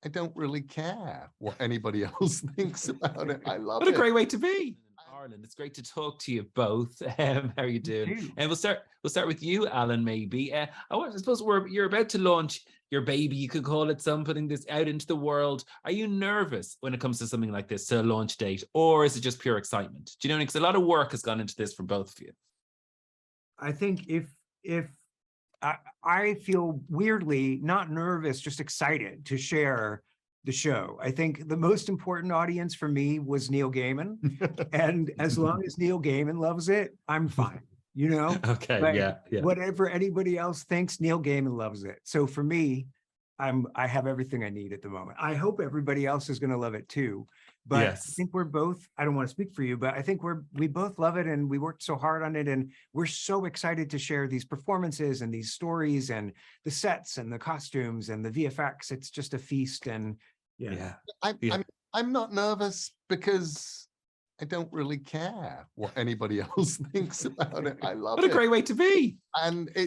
I don't really care what anybody else thinks about it. I love What a it. great way to be. Ireland. It's great to talk to you both. How are you doing? And we'll start with you, Alan. Maybe. I suppose you're about to launch your baby. You could call it, some putting this out into the world. Are you nervous when it comes to something like this, to a launch date, or is it just pure excitement? Do you know? Because a lot of work has gone into this from both of you. I think if I feel weirdly not nervous, just excited to share the show. I think the most important audience for me was Neil Gaiman. And as long as Neil Gaiman loves it, I'm fine, you know? Okay, like, yeah. Whatever anybody else thinks, Neil Gaiman loves it. So for me, I have everything I need at the moment. I hope everybody else is going to love it too. But Yes. I think we're both, I don't want to speak for you, but I think we both love it, and we worked so hard on it, and we're so excited to share these performances and these stories and the sets and the costumes and the VFX. It's just a feast. And I'm not nervous because I don't really care what anybody else thinks about it. I love it. What a great way to be. And I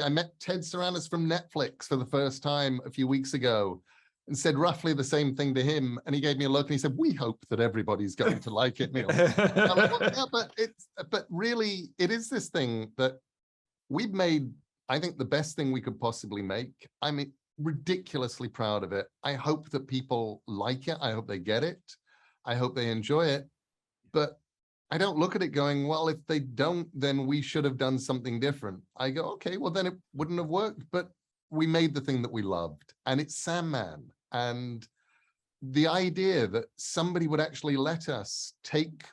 met Ted Sarandos from Netflix for the first time a few weeks ago and said roughly the same thing to him. And he gave me a look and he said, "We hope that everybody's going to like it, Neil." I'm like, well, yeah, but really it is this thing that we've made, I think, the best thing we could possibly make. I mean, ridiculously proud of it. I hope that people like it. I hope they get it. I hope they enjoy it. But I don't look at it going, well, if they don't, then we should have done something different. I go, okay, well, then it wouldn't have worked. But we made the thing that we loved, and it's Sandman. And the idea that somebody would actually let us take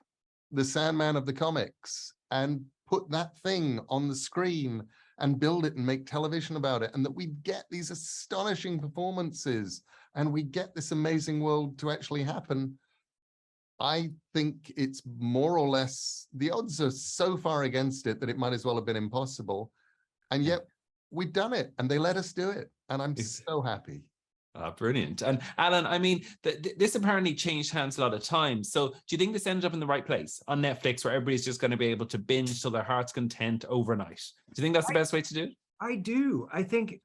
the Sandman of the comics and put that thing on the screen and build it and make television about it, and that we get these astonishing performances and we get this amazing world to actually happen. I think it's more or less, the odds are so far against it that it might as well have been impossible. And yet we've done it, and they let us do it. And I'm so happy. Oh, brilliant. And Alan, I mean, this apparently changed hands a lot of times. So do you think this ended up in the right place on Netflix, where everybody's just going to be able to binge till their heart's content overnight? Do you think that's the best way to do it? I do. I think,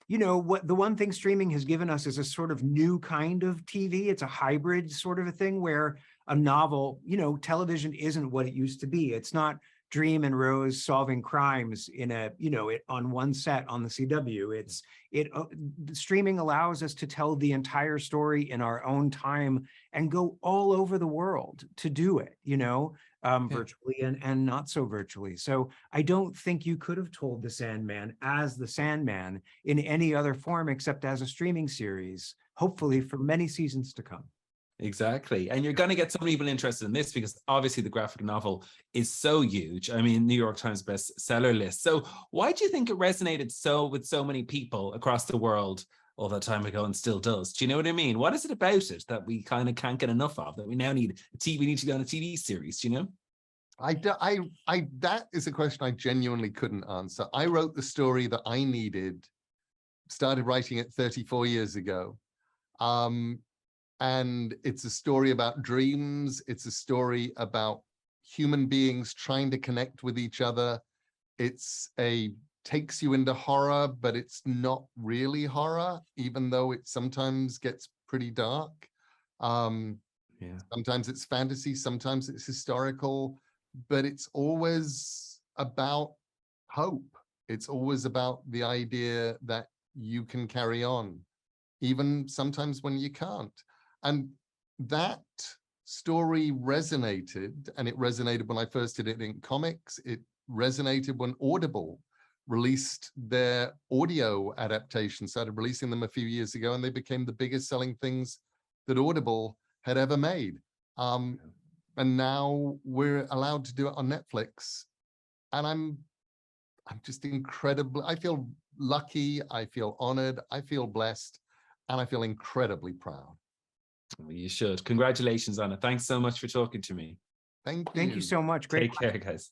you know, what the one thing streaming has given us is a sort of new kind of TV. It's a hybrid sort of a thing where a novel, you know, television isn't what it used to be. It's not Dream and Rose solving crimes in a, you know, on one set on the CW. Streaming allows us to tell the entire story in our own time and go all over the world to do it, you know, virtually and not so virtually. So I don't think you could have told the Sandman as the Sandman in any other form except as a streaming series, hopefully for many seasons to come. Exactly. And you're going to get so many people interested in this because obviously the graphic novel is so huge. I mean, New York Times bestseller list. So why do you think it resonated with so many people across the world all that time ago and still does? Do you know what I mean? What is it about it that we kind of can't get enough of, that we now need we need to be on a TV series, do you know? That is a question I genuinely couldn't answer. I wrote the story that I needed, started writing it 34 years ago. And it's a story about dreams. It's a story about human beings trying to connect with each other. Takes you into horror, but it's not really horror, even though it sometimes gets pretty dark. Sometimes it's fantasy, sometimes it's historical, but it's always about hope. It's always about the idea that you can carry on, even sometimes when you can't. And that story resonated, and it resonated when I first did it in comics. It resonated when Audible released their audio adaptation, started releasing them a few years ago, and they became the biggest selling things that Audible had ever made. And now we're allowed to do it on Netflix. And I'm just incredibly, I feel lucky, I feel honored, I feel blessed, and I feel incredibly proud. Well, you should. Congratulations on it. Thanks so much for talking to me. Thank you. Thank you so much. Great. Take care, guys.